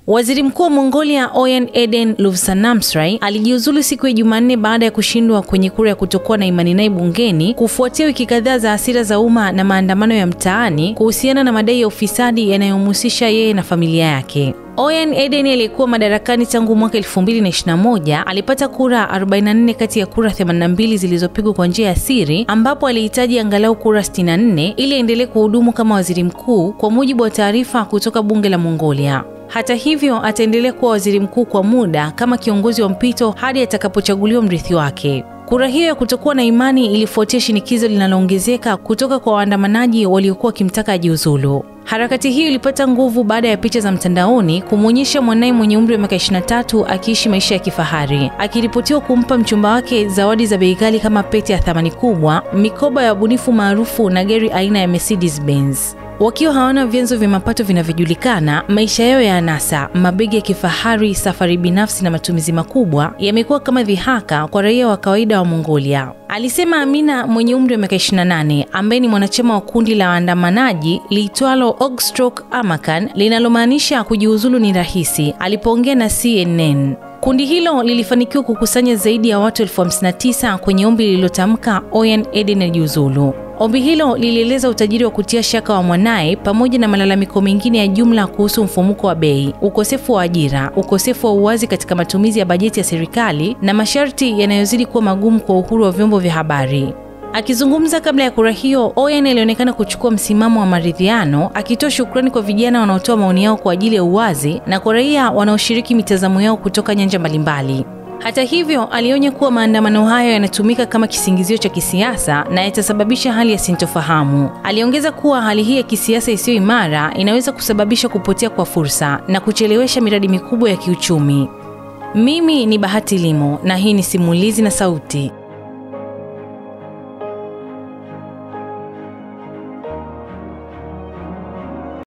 Waziri Mkuu wa Mongolia Oyan Eden Luvsanamsrai alijiuzulu siku ya Jumanne baada ya kushindwa kwenye kura ya kutokuwa na imani naye bungeni kufuatia wiki kadhaa za hasira za umma na maandamano ya mtaani kuhusiana na madai ya ufisadi yanayomhusisha yeye na familia yake. Oyan Eden aliyekuwa madarakani tangu mwaka 2021 alipata kura 44 kati ya kura 82 zilizopigwa kwa njia ya siri, ambapo alihitaji angalau kura 64 ili aendelee kuhudumu kama waziri mkuu, kwa mujibu wa taarifa kutoka bunge la Mongolia. Hata hivyo, ataendelea kuwa waziri mkuu kwa muda kama kiongozi wa mpito hadi atakapochaguliwa mrithi wake. Kura hiyo ya kutokuwa na imani ilifuatia shinikizo linaloongezeka kutoka kwa waandamanaji waliokuwa wakimtaka ajiuzulu. Harakati hiyo ilipata nguvu baada ya picha za mtandaoni kumuonyesha mwanae mwenye umri wa miaka 23 akiishi maisha ya kifahari, akiripotiwa kumpa mchumba wake zawadi za bei ghali kama pete ya thamani kubwa, mikoba ya ubunifu maarufu na gari aina ya Mercedes Benz. Wakiwa hawana vyanzo vya mapato vinavyojulikana, maisha yao ya anasa, mabegi ya kifahari, safari binafsi na matumizi makubwa yamekuwa kama dhihaka kwa raia wa kawaida wa Mongolia, alisema Amina mwenye umri wa miaka 28, ambaye ni mwanachama wa kundi la waandamanaji liitwalo Ogstrok Amakan, linalomaanisha kujiuzulu ni rahisi, alipoongea na CNN. Kundi hilo lilifanikiwa kukusanya zaidi ya watu 59,000 kwenye ombi lililotamka Oyan Eden ajiuzulu. Ombi hilo lilieleza utajiri wa kutia shaka wa mwanae pamoja na malalamiko mengine ya jumla kuhusu mfumuko wa bei, ukosefu wa ajira, ukosefu wa uwazi katika matumizi ya bajeti ya serikali na masharti yanayozidi kuwa magumu kwa uhuru wa vyombo vya habari. Akizungumza kabla ya kura hiyo, Oyan alionekana kuchukua msimamo wa maridhiano, akitoa shukrani kwa vijana wanaotoa maoni yao kwa ajili ya uwazi na kwa raia wanaoshiriki mitazamo yao kutoka nyanja mbalimbali. Hata hivyo, alionya kuwa maandamano hayo yanatumika kama kisingizio cha kisiasa na yatasababisha hali ya sintofahamu. Aliongeza kuwa hali hii ya kisiasa isiyo imara inaweza kusababisha kupotea kwa fursa na kuchelewesha miradi mikubwa ya kiuchumi. Mimi ni Bahati Limo na hii ni Simulizi na Sauti.